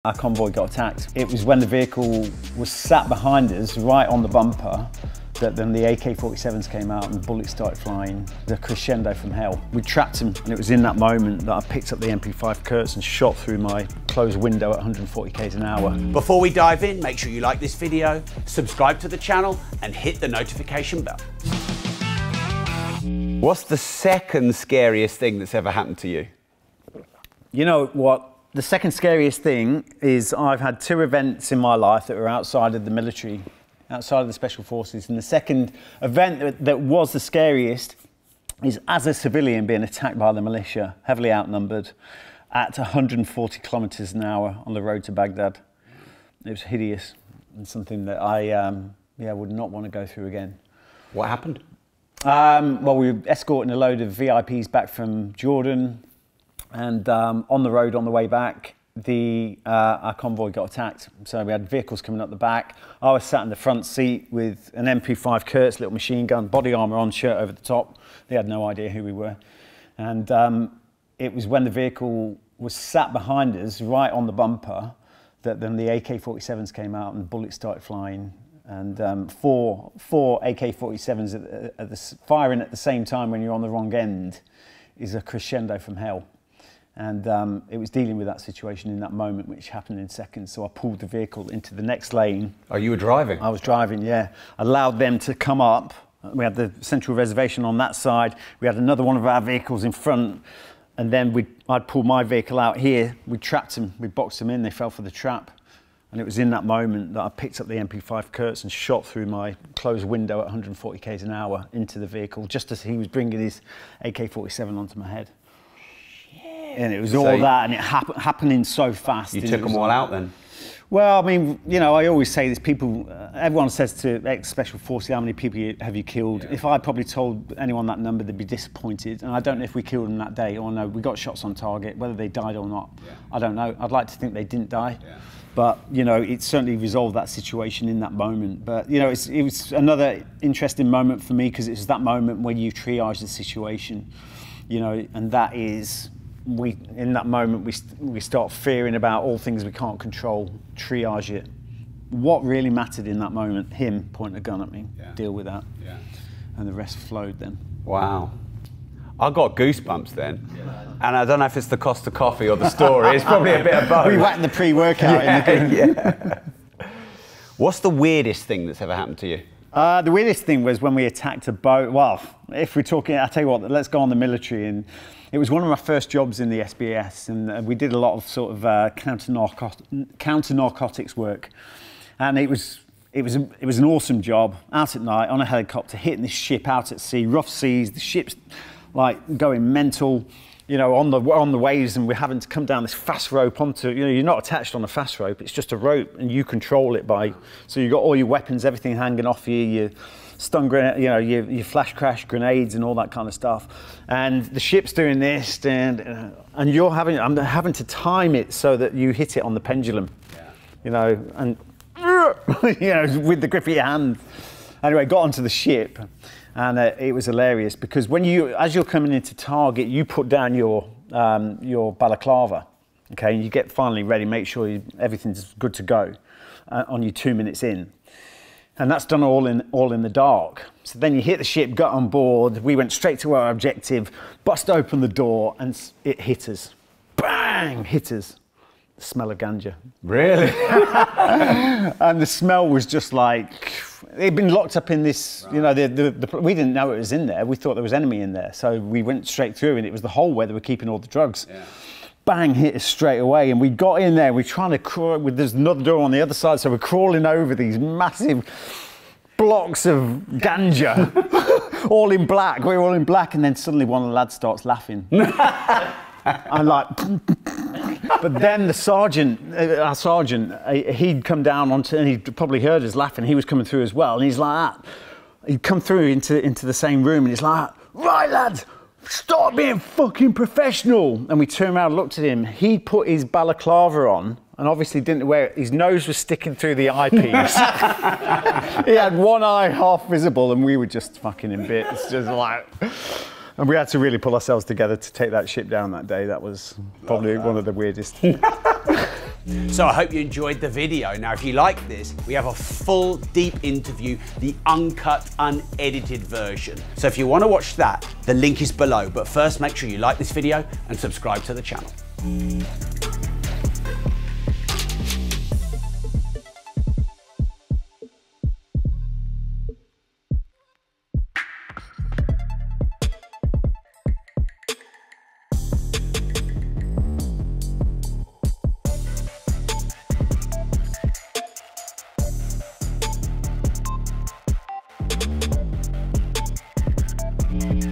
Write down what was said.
Our convoy got attacked. It was when the vehicle was sat behind us, right on the bumper, that then the AK-47s came out and the bullets started flying, the crescendo from hell. We trapped him, and it was in that moment that I picked up the MP5 Kurtz and shot through my closed window at 140 k's an hour. Before we dive in, make sure you like this video, subscribe to the channel, and hit the notification bell. What's the second scariest thing that's ever happened to you? You know what? The second scariest thing is I've had two events in my life that were outside of the military, outside of the Special Forces. And the second event that was the scariest is as a civilian being attacked by the militia, heavily outnumbered, at 140 kilometers an hour on the road to Baghdad. It was hideous and something that I would not want to go through again. What happened? Well, we were escorting a load of VIPs back from Jordan. And on the road on the way back, our convoy got attacked. So we had vehicles coming up the back. I was sat in the front seat with an MP5 Kurtz, little machine gun, body armour on, shirt over the top. They had no idea who we were. And it was when the vehicle was sat behind us, right on the bumper, that then the AK-47s came out and bullets started flying. And four AK-47s firing at the same time when you're on the wrong end is a crescendo from hell. And it was dealing with that situation in that moment, which happened in seconds. So I pulled the vehicle into the next lane. Oh, you were driving? I was driving, yeah. Allowed them to come up. We had the central reservation on that side. We had another one of our vehicles in front. And then I'd pulled my vehicle out here. We trapped them, we boxed them in, they fell for the trap. And it was in that moment that I picked up the MP5 Kurtz and shot through my closed window at 140 k's an hour into the vehicle, just as he was bringing his AK-47 onto my head. And it was all that, and it happening so fast. You took them all out then? Well, I mean, you know, I always say this, everyone says to ex-Special Forces, how many people have you killed? Yeah. If I probably told anyone that number, they'd be disappointed. And I don't know if we killed them that day or no. We got shots on target, whether they died or not. Yeah. I don't know. I'd like to think they didn't die. Yeah. But, you know, it certainly resolved that situation in that moment. But, you know, it was another interesting moment for me because it was that moment when you triage the situation, you know, and that is... in that moment, we start fearing about all things we can't control, triage it. What really mattered in that moment, him pointing a gun at me, deal with that. Yeah. And the rest flowed then. Wow. I got goosebumps then. Yeah. And I don't know if it's the cost of coffee or the story, it's probably a bit of both. We whacked the pre-workout in the yeah. What's the weirdest thing that's ever happened to you? The weirdest thing was when we attacked a boat. Well, if we're talking, I'll tell you what, let's go on the military. And it was one of my first jobs in the SBS, and we did a lot of sort of counter-narcotics work. And it was an awesome job, out at night, on a helicopter, hitting this ship out at sea, rough seas, the ship's like going mental, you know, on the waves, and we're having to come down this fast rope onto, you know, you're not attached on a fast rope, it's just a rope, and you control it by, so you've got all your weapons, everything hanging off you, your stun grenade, you know, your flash crash grenades and all that kind of stuff. And the ship's doing this, and I'm having to time it so that you hit it on the pendulum, you know, and you know, with the grip of your hand. Anyway, got onto the ship. And it was hilarious because as you're coming into target, you put down your balaclava, okay, and you get finally ready, make sure everything's good to go on your 2 minutes in. And that's done all in the dark. So then you hit the ship, got on board, we went straight to our objective, bust open the door, and it hit us. Bang! Hit us. The smell of ganja. Really? And the smell was just like, it'd been locked up in this, right. You know, we didn't know it was in there. We thought there was enemy in there. So we went straight through, and it was the hole where they were keeping all the drugs. Yeah. Bang, hit us straight away. And we got in there, we're trying to crawl, there's another door on the other side. So we're crawling over these massive blocks of ganja, all in black. We're all in black. And then suddenly one of the lads starts laughing. I'm like, but then the sergeant, our sergeant, he'd come down and he'd probably heard us laughing. He was coming through as well, and he's like that. He'd come through into the same room, and he's like, right lads, stop being fucking professional. And we turned around and looked at him. He put his balaclava on, and obviously didn't wear it. His nose was sticking through the eyepiece. He had one eye half visible, and we were just fucking in bits, just like. And we had to really pull ourselves together to take that ship down that day. That was probably one of the weirdest. So I hope you enjoyed the video. Now, if you like this, we have a full deep interview, the uncut, unedited version. So if you want to watch that, the link is below. But first, make sure you like this video and subscribe to the channel.